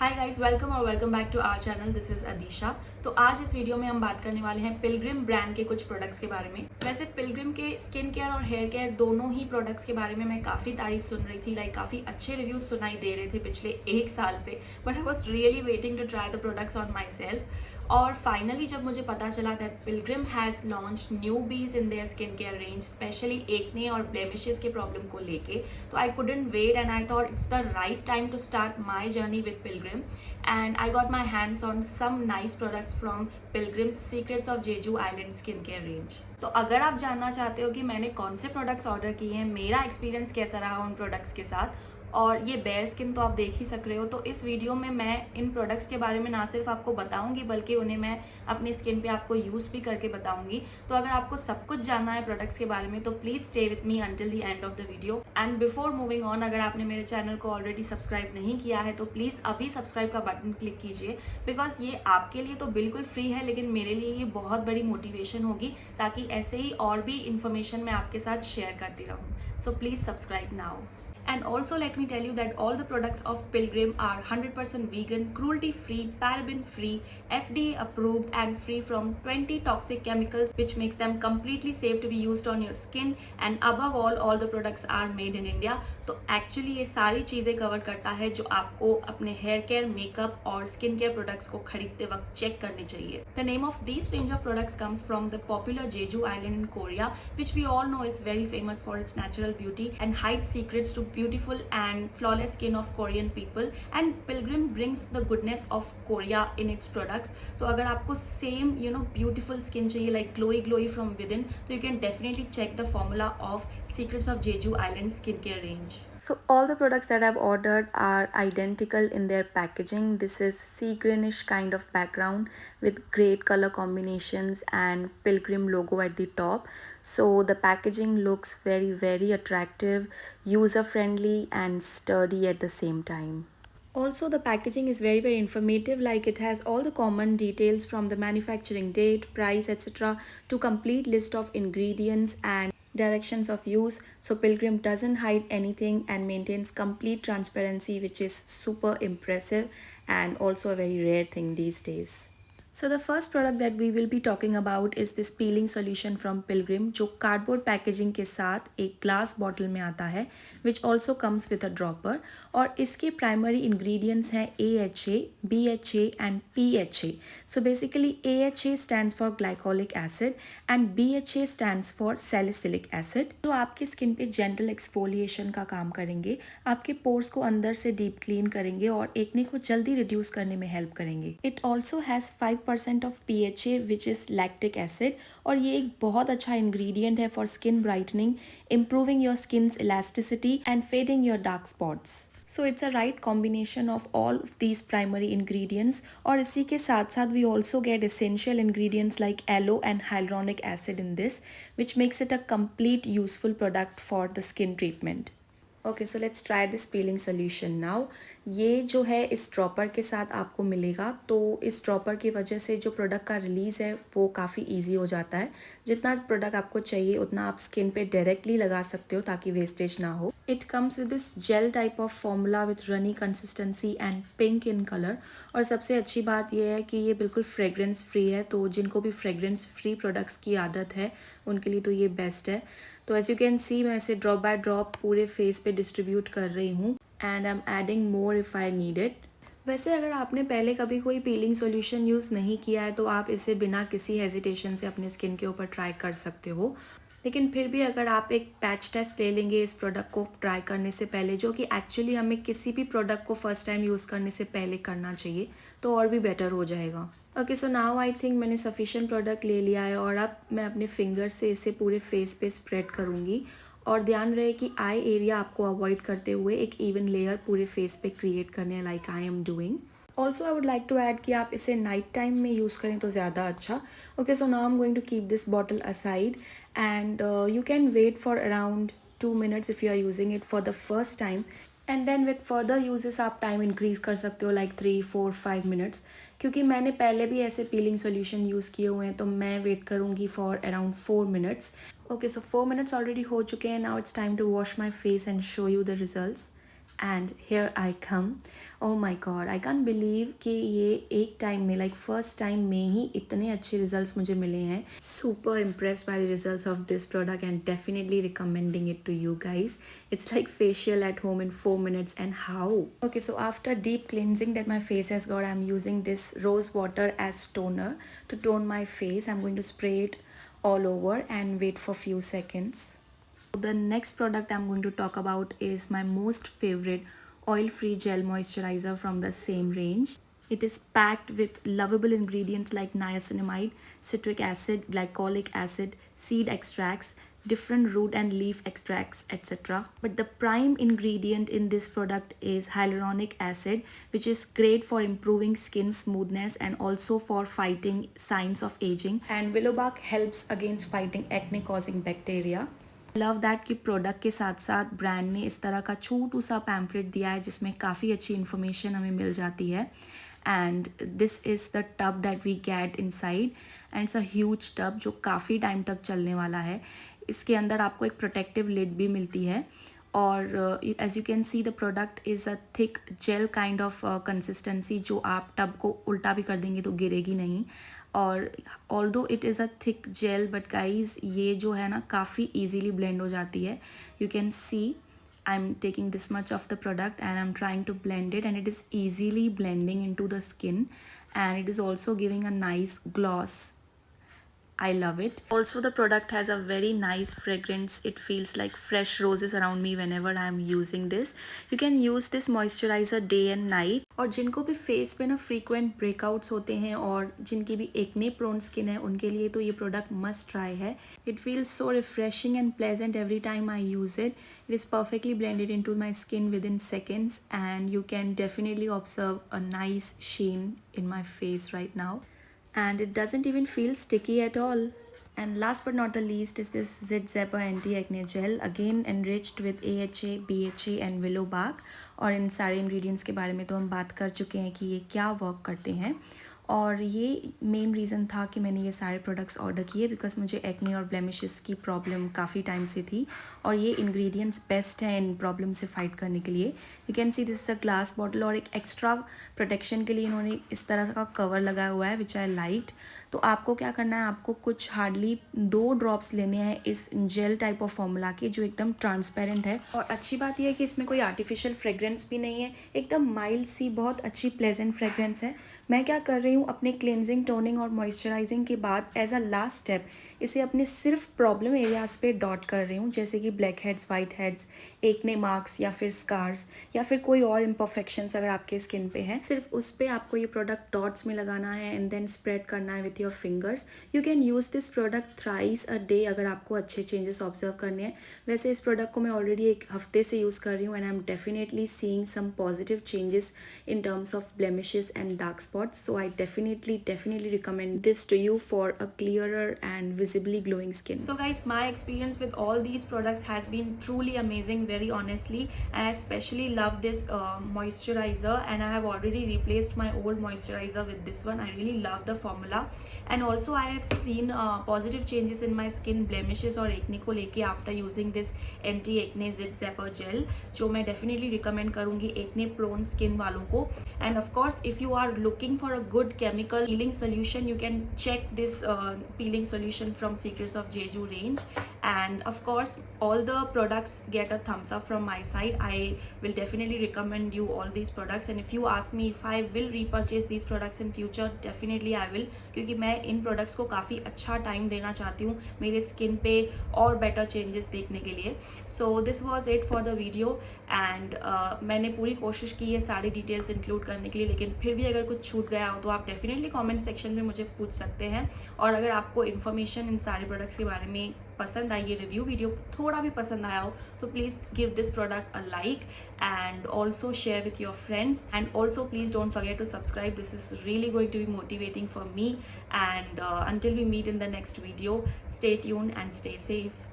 हाय guys, welcome और welcome back to our channel. This is Adisha. तो आज इस वीडियो में हम बात करने वाले हैं पिलग्रिम ब्रांड के कुछ प्रोडक्ट्स के बारे में। वैसे पिलग्रिम के स्किन केयर और हेयर केयर दोनों ही प्रोडक्ट्स के बारे में मैं काफ़ी तारीफ सुन रही थी, काफ़ी अच्छे रिव्यूज सुनाई दे रहे थे पिछले एक साल से। But I was really waiting to try the products on myself. और फाइनली जब मुझे पता चला that Pilgrim has launched newbies in their skin care range, specially acne और ब्लेमिशेस के प्रॉब्लम को लेके, तो I couldn't wait and I thought it's the right time to start my journey with Pilgrim. And I got my hands on some nice products from Pilgrim's Secrets of Jeju Island skincare range. तो अगर आप जानना चाहते हो कि मैंने कौन से प्रोडक्ट्स ऑर्डर किए हैं, मेरा एक्सपीरियंस कैसा रहा उन प्रोडक्ट्स के साथ, और ये बेयर स्किन तो आप देख ही सक रहे हो, तो इस वीडियो में मैं इन प्रोडक्ट्स के बारे में ना सिर्फ आपको बताऊंगी बल्कि उन्हें मैं अपनी स्किन पे आपको यूज़ भी करके बताऊंगी। तो अगर आपको सब कुछ जानना है प्रोडक्ट्स के बारे में तो please stay with me until the end of the video. And before moving on, अगर आपने मेरे चैनल को ऑलरेडी सब्सक्राइब नहीं किया है तो प्लीज़ अभी सब्सक्राइब का बटन क्लिक कीजिए, बिकॉज ये आपके लिए तो बिल्कुल फ्री है लेकिन मेरे लिए ये बहुत बड़ी मोटिवेशन होगी, ताकि ऐसे ही और भी इन्फॉर्मेशन मैं आपके साथ शेयर करती रहूँ। So please subscribe now. And also let me tell you that all the products of Pilgrim are 100% vegan, cruelty free, paraben free, FDA approved and free from 20 toxic chemicals, which makes them completely safe to be used on your skin. And above all the products are made in India. तो actually ये सारी चीज़ें cover करता है जो आपको अपने hair care, makeup और स्किन केयर प्रोडक्ट्स को खरीदते वक्त चेक करने चाहिए। The name of this range of products comes from the popular Jeju island in Korea, which we all know is very famous for its natural beauty and hide secrets to beautiful and flawless skin of Korean people. And Pilgrim brings the goodness of Korea in its products. तो अगर आपको same beautiful skin चाहिए, like glowy from within, तो you can definitely check the formula of Secrets of Jeju Island skincare range. So all the products that I've ordered are identical in their packaging. This is sea greenish kind of background with great color combinations and Pilgrim logo at the top. So the packaging looks very attractive, user friendly and sturdy at the same time. Also, the packaging is very informative, like it has all the common details from the manufacturing date, price, etc. to complete list of ingredients and directions of use. So Pilgrim doesn't hide anything and maintains complete transparency, which is super impressive and also a very rare thing these days. So the first product that we will be talking about is this peeling solution from Pilgrim, जो cardboard packaging के साथ एक glass bottle में आता है, which also comes with a dropper. और इसके primary ingredients हैं AHA, BHA and PHA. So basically AHA stands for glycolic acid and BHA stands for salicylic acid, जो आपके स्किन पे जेंटल एक्सफोलिएशन का काम करेंगे, आपके पोर्स को अंदर से डीप क्लीन करेंगे और एक्ने को जल्दी रिड्यूस करने में हेल्प करेंगे। It also has 5% of PHA which is lactic acid, और ये एक बहुत अच्छा इंग्रेडिएंट है for skin brightening, improving your skin's elasticity and fading your dark spots. So it's a right combination of all of these primary ingredients. और इसी के साथ साथ we also get essential ingredients like aloe and hyaluronic acid in this, which makes it a complete useful product for the skin treatment. Okay, so let's try this peeling solution now. ये जो है इस dropper के साथ आपको मिलेगा, तो इस ड्रॉपर की वजह से जो प्रोडक्ट का रिलीज़ है वो काफ़ी इजी हो जाता है. जितना प्रोडक्ट आपको चाहिए उतना आप स्किन पे डायरेक्टली लगा सकते हो ताकि वेस्टेज ना हो. It comes with this gel type of formula with runny consistency and pink in colour. और सबसे अच्छी बात यह है कि ये बिल्कुल फ्रेगरेंस फ्री है, तो जिनको भी फ्रेगरेंस फ्री प्रोडक्ट्स की आदत है उनके लिए तो ये बेस्ट है. तो एज यू कैन सी मैं इसे ड्रॉप बाय ड्रॉप पूरे फेस पे डिस्ट्रीब्यूट कर रही हूँ and I am adding more if I need it. वैसे अगर आपने पहले कभी कोई पीलिंग सॉल्यूशन यूज़ नहीं किया है तो आप इसे बिना किसी हेजिटेशन से अपने स्किन के ऊपर ट्राई कर सकते हो. लेकिन फिर भी अगर आप एक पैच टेस्ट ले लेंगे इस प्रोडक्ट को ट्राई करने से पहले, जो कि एक्चुअली हमें किसी भी प्रोडक्ट को फर्स्ट टाइम यूज़ करने से पहले करना चाहिए, तो और भी बेटर हो जाएगा. Okay, so now I think मैंने सफिशिएंट प्रोडक्ट ले लिया है और अब मैं अपने फिंगर से इसे पूरे फेस पे स्प्रेड करूँगी. और ध्यान रहे कि आई एरिया आपको अवॉइड करते हुए एक इवन लेयर पूरे फेस पे क्रिएट करने, like I am doing. Also I would like to add कि आप इसे नाइट टाइम में यूज़ करें तो ज़्यादा अच्छा. Okay, so now I am going to keep this bottle aside and you can wait for around 2 minutes if you are using it for the first time. And then with further uses आप time increase कर सकते हो, like 3, 4, 5 minutes. क्योंकि मैंने पहले भी ऐसे peeling solution use किए हुए हैं, तो मैं वेट करूँगी for around 4 minutes. Okay, so 4 minutes already हो चुके हैं. Now it's time to wash my face and show you the results. And here I come. Oh my God, I can believe कि ये एक टाइम में like first time में ही इतने अच्छे रिजल्ट्स मुझे मिले हैं. Super impressed by the results of this product and definitely recommending it to you guys. It's like facial at home in 4 minutes. And how? Okay, so after deep cleansing that my face has got, I'm using this rose water as toner to tone my face. I'm going to spray it all over and wait for few seconds. The next product I'm going to talk about is my most favorite oil-free gel moisturizer from the same range. It is packed with lovable ingredients like niacinamide, citric acid, glycolic acid, seed extracts, different root and leaf extracts, etc. But the prime ingredient in this product is hyaluronic acid, which is great for improving skin smoothness and also for fighting signs of aging. And willow bark helps against fighting acne causing bacteria. Love that कि product के साथ साथ brand ने इस तरह का छोटू सा pamphlet दिया है जिसमें काफ़ी अच्छी इन्फॉर्मेशन हमें मिल जाती है. And this is the tub that we get inside and it's a huge tub जो काफ़ी टाइम तक चलने वाला है. इसके अंदर आपको एक प्रोटेक्टिव लिड भी मिलती है और as you can see the product is a thick gel kind of consistency जो आप टब को उल्टा भी कर देंगे तो गिरेगी नहीं. और although it is a thick gel but guys ये जो है ना काफ़ी ईजीली ब्लेंड हो जाती है. You can see I am taking this much of the product and I am trying to blend it and it is easily blending into the skin and it is also giving a nice gloss. I love it. Also the product has a very nice fragrance. It feels like fresh roses around me whenever I am using this. You can use this moisturizer day and night. और जिनको भी face पे ना frequent breakouts होते हैं और जिनकी भी एक्ने प्रोन स्किन है उनके लिए तो ये प्रोडक्ट मस्ट ट्राई है. It feels so refreshing and pleasant every time I use it. It is perfectly blended into my skin within seconds and you can definitely observe a nice sheen in my face right now. And it doesn't even feel sticky at all. And last but not the least is this Zit Zapper Anti-Acne Gel, again enriched with AHA, BHA and willow bark. और इन सारे ingredients के बारे में तो हम बात कर चुके हैं कि ये क्या वर्क करते हैं. और ये मेन रीज़न था कि मैंने ये सारे प्रोडक्ट्स ऑर्डर किए बिकॉज मुझे एक्ने और ब्लेमिशेस की प्रॉब्लम काफ़ी टाइम से थी और ये इंग्रेडिएंट्स बेस्ट हैं इन प्रॉब्लम से फाइट करने के लिए. You can see this is a glass bottle और एक एक्स्ट्रा प्रोटेक्शन के लिए इन्होंने इस तरह का कवर लगाया हुआ है विच आई लाइक्ड. तो आपको क्या करना है, आपको कुछ हार्डली 2 ड्रॉप्स लेने हैं इस जेल टाइप ऑफ फॉर्मूला के जो एकदम ट्रांसपेरेंट है. और अच्छी बात यह है कि इसमें कोई आर्टिफिशियल फ्रेग्रेंस भी नहीं है, एकदम माइल्ड सी बहुत अच्छी प्लेजेंट फ्रेग्रेंस है. मैं क्या कर रही हूँ अपने क्लेंजिंग, टोनिंग और मॉइस्चराइजिंग के बाद एज अ लास्ट स्टेप इसे अपने सिर्फ प्रॉब्लम एरियाज पे डॉट कर रही हूँ जैसे कि black heads, white heads, acne marks या फिर स्कार्स या फिर कोई और इम्परफेक्शंस अगर आपके स्किन पे हैं. सिर्फ उस पर आपको ये प्रोडक्ट डॉट्स में लगाना है एंड देन स्प्रेड करना है with your fingers. You can use this product thrice a day अगर आपको अच्छे चेंजेस ऑब्जर्व करने हैं. वैसे इस प्रोडक्ट को मैं ऑलरेडी 1 हफ्ते से यूज़ कर रही हूँ and I am definitely seeing some positive changes in terms of blemishes and dark spots. So I definitely recommend this to you for a clearer and visibly glowing skin. So guys, my experience with all these products has been truly amazing, very honestly, and I especially love this moisturizer and I have already replaced my old moisturizer with this one. I really love the formula and also I have seen positive changes in my skin blemishes और acne को लेके after using this anti acne Zit Zapper gel जो मैं definitely recommend करूँगी acne prone skin वालों को. And of course if you are looking for a good chemical peeling solution you can check this peeling solution from Secrets of Jeju range. And of course all the products get a thumbs up from my side. I will definitely recommend you all these products and if you ask me if I will repurchase these products in future, definitely I will, क्योंकि मैं इन products को काफ़ी अच्छा time देना चाहती हूँ मेरे skin पे और बेटर चेंजेस देखने के लिए. So this was it for the video and मैंने पूरी कोशिश की है सारी डिटेल्स इंक्लूड करने के लिए, लेकिन फिर भी अगर कुछ छूट गया हो तो आप डेफिनेटली कमेंट सेक्शन में मुझे पूछ सकते हैं. और अगर आपको इन्फॉर्मेशन इन सारे प्रोडक्ट्स के बारे में पसंद आई, ये रिव्यू वीडियो थोड़ा भी पसंद आया हो तो please give this product a like and also share with your friends and also please don't forget to subscribe. This is really going to be motivating for me and until we meet in the next video, stay tuned and stay safe.